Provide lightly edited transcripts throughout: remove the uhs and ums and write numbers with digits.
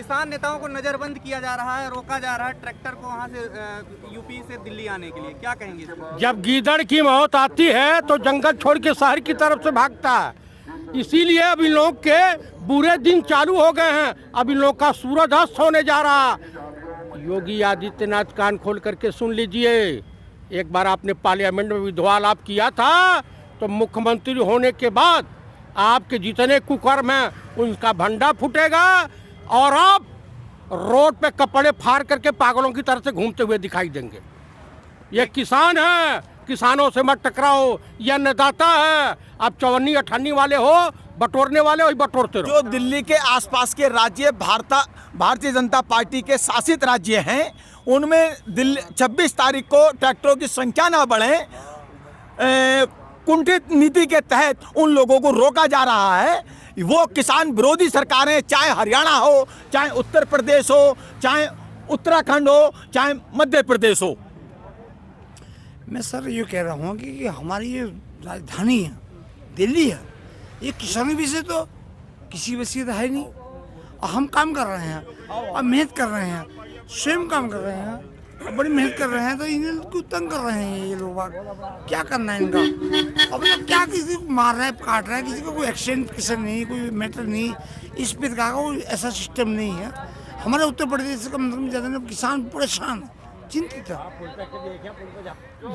किसान नेताओं को नजरबंद किया जा रहा है, रोका जा रहा है ट्रैक्टर को वहां से यूपी से दिल्ली आने के लिए, क्या कहेंगे इस पर? जब गीदड़ की मौत आती है तो जंगल छोड़ के शहर की तरफ से भागता है। इसीलिए अब इन लोग के बुरे दिन चालू हो गए हैं। अब इन लोग का सूरज अस्त होने जा रहा। योगी आदित्यनाथ कान खोल करके सुन लीजिए, एक बार आपने पार्लियामेंट में विधवा लाभ किया था तो मुख्यमंत्री होने के बाद आपके जितने कुकर्म हैं उनका भंडा फूटेगा और आप रोड पे कपड़े फाड़ करके पागलों की तरह से घूमते हुए दिखाई देंगे। ये किसान है, किसानों से मत टकराओ। ये अन्नदाता है। आप चौवन्नी अठन्नी वाले हो, बटोरने वाले हो, बटोरते रहो। जो दिल्ली के आसपास के राज्य भारतीय जनता पार्टी के शासित राज्य हैं, उनमें 26 तारीख को ट्रैक्टरों की संख्या ना बढ़े, कुंठित नीति के तहत उन लोगों को रोका जा रहा है। वो किसान विरोधी सरकारें, चाहे हरियाणा हो, चाहे उत्तर प्रदेश हो, चाहे उत्तराखंड हो, चाहे मध्य प्रदेश हो। मैं सर ये कह रहा हूँ कि हमारी ये राजधानी है, दिल्ली है, ये किसानों भी से तो किसी वसीयत है नहीं। और हम काम कर रहे हैं और मेहनत कर रहे हैं, स्वयं काम कर रहे हैं और बड़ी मेहनत कर रहे हैं, तो इन्हें क्यों तंग कर रहे हैं ये लोग? क्या करना है इनका? अब मतलब क्या किसी को मार रहा है, काट रहा है, किसी को कोई एक्सीडेंट किसी नहीं, कोई मैटर नहीं, इस प्रकार का कोई ऐसा सिस्टम नहीं है। हमारे उत्तर प्रदेश से कम से कम ज़्यादा किसान परेशान है, चिंतित है।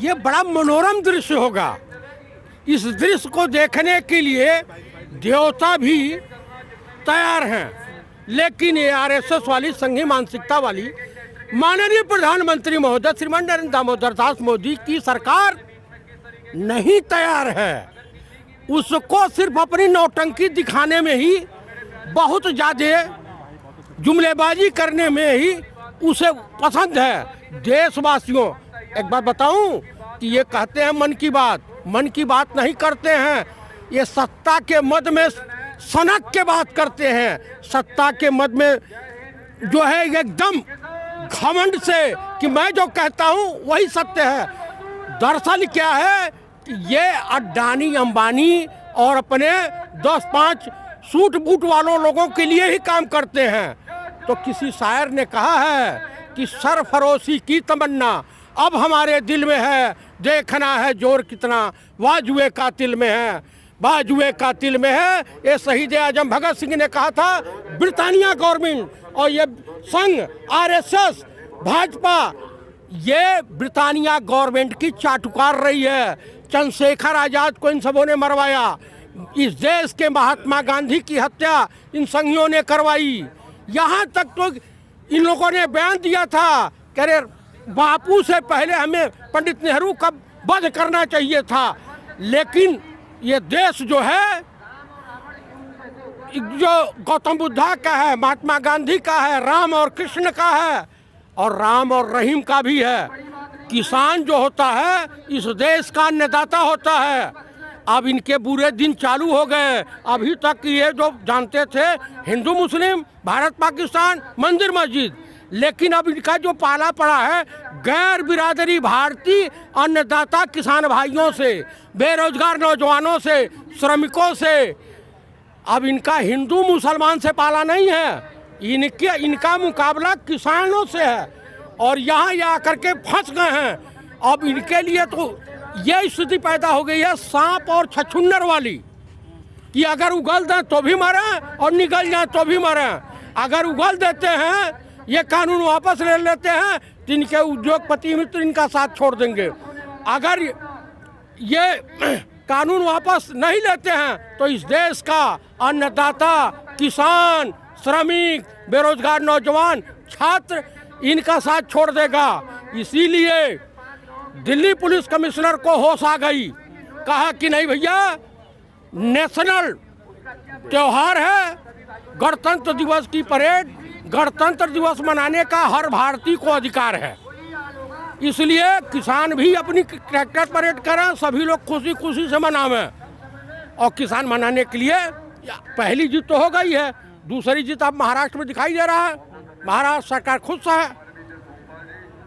ये बड़ा मनोरम दृश्य होगा। इस दृश्य को देखने के लिए देवता भी तैयार हैं, लेकिन ये आरएसएस वाली संघी मानसिकता वाली माननीय प्रधानमंत्री महोदय श्रीमान नरेंद्र दामोदर दास मोदी की सरकार नहीं तैयार है। उसको सिर्फ अपनी नौटंकी दिखाने में ही, बहुत ज़्यादा जुमलेबाजी करने में ही उसे पसंद है। देशवासियों, एक बात बताऊं कि ये कहते हैं मन की बात नहीं करते हैं। ये सत्ता के मद में सनक के बात करते हैं। सत्ता के मद में जो है एकदम घमंड से कि मैं जो कहता हूं वही सत्य है। दरअसल क्या है कि ये अडानी अंबानी और अपने 10-5 सूट बूट वालों लोगों के लिए ही काम करते हैं। तो किसी शायर ने कहा है कि सरफरोशी की तमन्ना अब हमारे दिल में है, देखना है जोर कितना बाजुए कातिल में है, बाजुए कातिल में है। ये शहीद आजम भगत सिंह ने कहा था। ब्रिटानिया गवर्नमेंट और ये संघ आरएसएस भाजपा, ये ब्रिटानिया गवर्नमेंट की चाटुकार रही है। चंद्रशेखर आजाद को इन सबों ने मरवाया। इस देश के महात्मा गांधी की हत्या इन संघियों ने करवाई। यहाँ तक तो इन लोगों ने बयान दिया था कि अरे बापू से पहले हमें पंडित नेहरू का वध करना चाहिए था। लेकिन ये देश जो है, जो गौतम बुद्धा का है, महात्मा गांधी का है, राम और कृष्ण का है और राम और रहीम का भी है। किसान जो होता है इस देश का अन्नदाता होता है। अब इनके बुरे दिन चालू हो गए। अभी तक ये जो जानते थे हिंदू मुस्लिम, भारत पाकिस्तान, मंदिर मस्जिद, लेकिन अब इनका जो पाला पड़ा है गैर बिरादरी भारतीय अन्नदाता किसान भाइयों से, बेरोजगार नौजवानों से, श्रमिकों से। अब इनका हिंदू मुसलमान से पाला नहीं है, इनका मुकाबला किसानों से है और यहाँ ये आकर के फंस गए हैं। अब इनके लिए तो ये स्थिति पैदा हो गई है सांप और छछुन्नर वाली, कि अगर उगल दें तो भी मरें और निगल जाए तो भी मरें। अगर उगल देते हैं, ये कानून वापस ले लेते हैं तो इनके उद्योगपति मित्र इनका साथ छोड़ देंगे। अगर ये कानून वापस नहीं लेते हैं तो इस देश का अन्नदाता, किसान, श्रमिक, बेरोजगार नौजवान, छात्र इनका साथ छोड़ देगा। इसीलिए दिल्ली पुलिस कमिश्नर को होश आ गई। कहा कि नहीं भैया, नेशनल त्योहार है, गणतंत्र दिवस की परेड, गणतंत्र दिवस मनाने का हर भारतीय को अधिकार है। इसलिए किसान भी अपनी ट्रैक्टर परेड करें, सभी लोग खुशी खुशी से मनावें। और किसान मनाने के लिए पहली जीत तो हो गई है, दूसरी जीत अब महाराष्ट्र में दिखाई दे रहा है। महाराष्ट्र सरकार खुश है,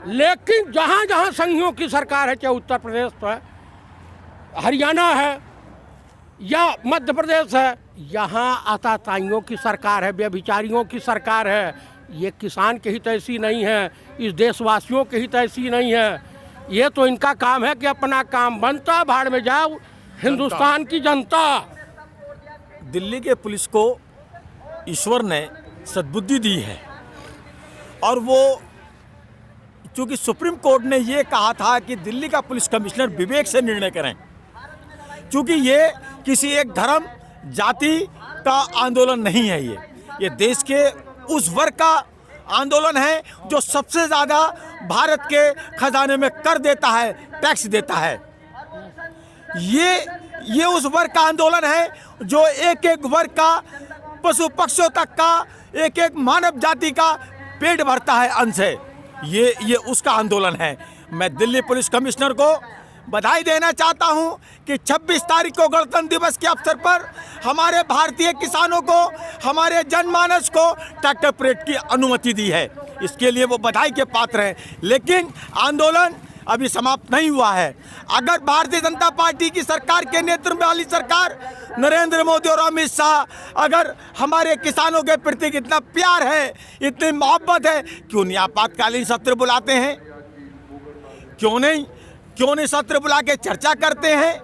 लेकिन जहाँ जहाँ संघियों की सरकार है, चाहे उत्तर प्रदेश है, हरियाणा है, या मध्य प्रदेश है, यहाँ आताताइयों की सरकार है, व्यभिचारियों की सरकार है। ये किसान के हित ऐसी नहीं है, इस देशवासियों के हित ऐसी नहीं है। ये तो इनका काम है कि अपना काम बनता, भाड़ में जाओ हिंदुस्तान की जनता। दिल्ली के पुलिस को ईश्वर ने सद्बुद्धि दी है और वो चूंकि सुप्रीम कोर्ट ने ये कहा था कि दिल्ली का पुलिस कमिश्नर विवेक से निर्णय करें, क्योंकि ये किसी एक धर्म जाति का आंदोलन नहीं है। ये देश के उस वर्ग का आंदोलन है जो सबसे ज़्यादा भारत के खजाने में कर देता है, टैक्स देता है। ये उस वर्ग का आंदोलन है जो एक एक वर्ग का, पशु पक्षियों तक का, एक एक मानव जाति का पेट भरता है अन्न से। ये उसका आंदोलन है। मैं दिल्ली पुलिस कमिश्नर को बधाई देना चाहता हूं कि 26 तारीख को गणतंत्र दिवस के अवसर पर हमारे भारतीय किसानों को, हमारे जनमानस को ट्रैक्टर परेड की अनुमति दी है। इसके लिए वो बधाई के पात्र हैं। लेकिन आंदोलन अभी समाप्त नहीं हुआ है। अगर भारतीय जनता पार्टी की सरकार के नेतृत्व वाली सरकार, नरेंद्र मोदी और अमित शाह, अगर हमारे किसानों के प्रति इतना प्यार है, इतनी मोहब्बत है, क्यों नहीं आपातकालीन सत्र बुलाते हैं? क्यों नहीं सत्र बुला के चर्चा करते हैं?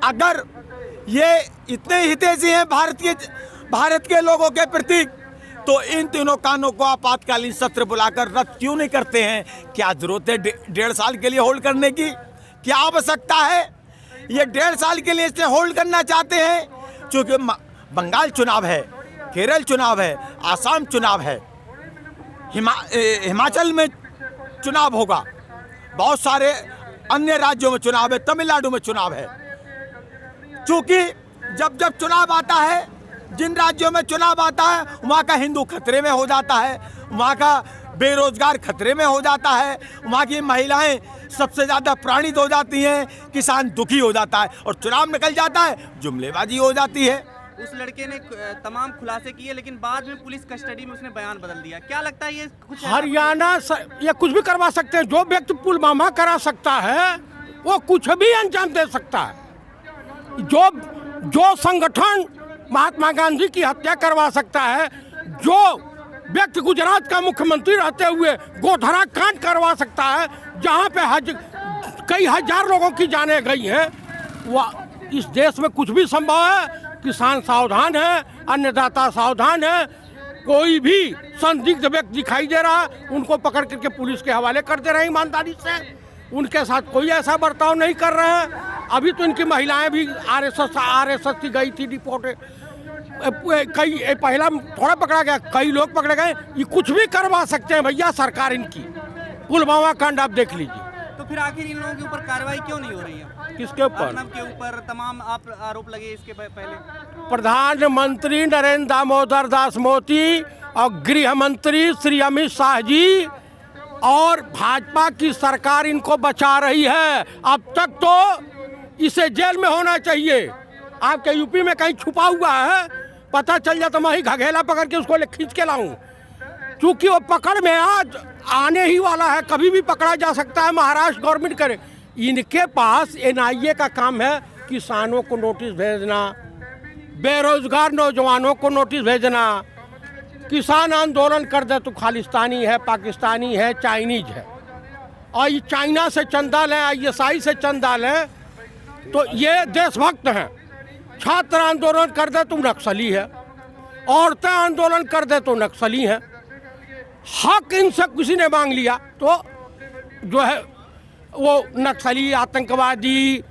अगर ये इतने हितैषी हैं भारत के लोगों के प्रति, तो इन तीनों कानूनों को आपातकालीन सत्र बुलाकर रद्द क्यों नहीं करते हैं? क्या जरूरत है 1.5 साल के लिए होल्ड करने की? क्या आवश्यकता है? ये 1.5 साल के लिए इसलिए होल्ड करना चाहते हैं क्योंकि बंगाल चुनाव है, केरल चुनाव है, आसाम चुनाव है, हिमाचल में चुनाव होगा, बहुत सारे अन्य राज्यों में चुनाव है, तमिलनाडु में चुनाव है। क्योंकि जब चुनाव आता है, जिन राज्यों में चुनाव आता है, वहाँ का हिंदू खतरे में हो जाता है, वहाँ का बेरोजगार खतरे में हो जाता है, वहाँ की महिलाएं सबसे ज़्यादा प्राणित हो जाती हैं, किसान दुखी हो जाता है और चुनाव निकल जाता है, जुमलेबाजी हो जाती है। उस लड़के ने तमाम खुलासे किए, लेकिन बाद में पुलिस कस्टडी में उसने बयान बदल दिया। क्या लगता है ये कुछ हरियाणा ये कुछ भी करवा सकते हैं? जो व्यक्ति पुलवामा करा सकता है वो कुछ भी अंजाम दे सकता है। जो संगठन महात्मा गांधी की हत्या करवा सकता है, जो व्यक्ति गुजरात का मुख्यमंत्री रहते हुए गोधरा कांड करवा सकता है, जहाँ पे कई हजार लोगों की जानें गई हैं, वह इस देश में कुछ भी संभव है। किसान सावधान है, अन्नदाता सावधान है। कोई भी संदिग्ध व्यक्ति दिखाई दे रहा, उनको पकड़ करके पुलिस के हवाले कर दे रहे हैं ईमानदारी से। उनके साथ कोई ऐसा बर्ताव नहीं कर रहे हैं। अभी तो इनकी महिलाएं भी आरएसएस की गई थी डिपोर्ट, कई पहला थोड़ा पकड़ा गया, कई लोग पकड़े गए। ये कुछ भी करवा सकते हैं भैया सरकार इनकी। पुलवामा कांड आप देख लीजिए। तो फिर आखिर इन लोगों के ऊपर कार्रवाई क्यों नहीं हो रही है? किसके ऊपर? अर्नब के ऊपर तमाम आरोप लगे इसके पहले। प्रधानमंत्री नरेंद्र दामोदर दास मोदी और गृह मंत्री श्री अमित शाह जी और भाजपा की सरकार इनको बचा रही है। अब तक तो इसे जेल में होना चाहिए। आपके यूपी में कहीं छुपा हुआ है, पता चल जाता, मैं ही घघेला पकड़ के उसको खींच के लाऊं। क्योंकि वो पकड़ में आज आने ही वाला है, कभी भी पकड़ा जा सकता है। महाराष्ट्र गवर्नमेंट करे, इनके पास एनआईए का काम है किसानों को नोटिस भेजना, बेरोजगार नौजवानों को नोटिस भेजना। किसान आंदोलन कर दे तो खालिस्तानी है, पाकिस्तानी है, चाइनीज है, और ये चाइना से चंदा लें, ISI से चंदा लें तो ये देशभक्त हैं। छात्र आंदोलन कर दे तो नक्सली है, औरतें आंदोलन कर दे तो नक्सली हैं। हक इनसे किसी ने मांग लिया तो जो है वो नक्सली, आतंकवादी,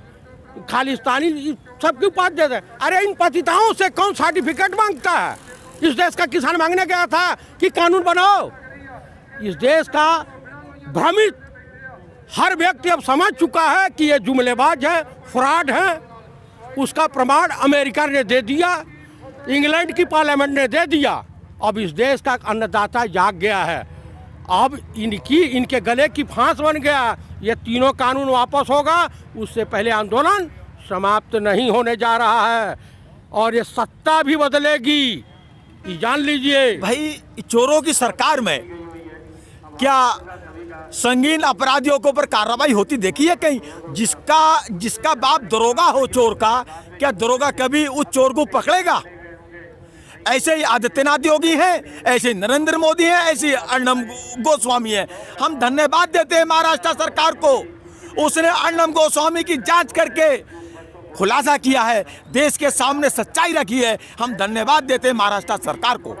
खालिस्तानी सबकी उपाधि देते हैं। अरे इन पतिताओं से कौन सर्टिफिकेट मांगता है? इस देश का किसान मांगने गया था कि कानून बनाओ। इस देश का भ्रमित हर व्यक्ति अब समझ चुका है कि ये जुमलेबाज है, फ्रॉड है। उसका प्रमाण अमेरिका ने दे दिया, इंग्लैंड की पार्लियामेंट ने दे दिया। अब इस देश का अन्नदाता जाग गया है। अब इनके गले की फांस बन गया। ये तीनों कानून वापस होगा, उससे पहले आंदोलन समाप्त नहीं होने जा रहा है और ये सत्ता भी बदलेगी, ये जान लीजिए। भाई चोरों की सरकार में क्या संगीन अपराधियों के ऊपर कार्रवाई होती देखी है कहीं? जिसका बाप दरोगा हो चोर का, क्या दरोगा कभी उस चोर को पकड़ेगा? ऐसे ही आदित्यनाथ योगी हैं, ऐसे नरेंद्र मोदी हैं, ऐसे अर्णब गोस्वामी हैं। हम धन्यवाद देते हैं महाराष्ट्र सरकार को, उसने अर्णब गोस्वामी की जांच करके खुलासा किया है, देश के सामने सच्चाई रखी है। हम धन्यवाद देते हैं महाराष्ट्र सरकार को।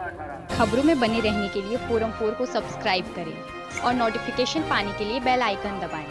खबरों में बने रहने के लिए फोरम 4 को सब्सक्राइब करें और नोटिफिकेशन पाने के लिए बेल आइकन दबाएं।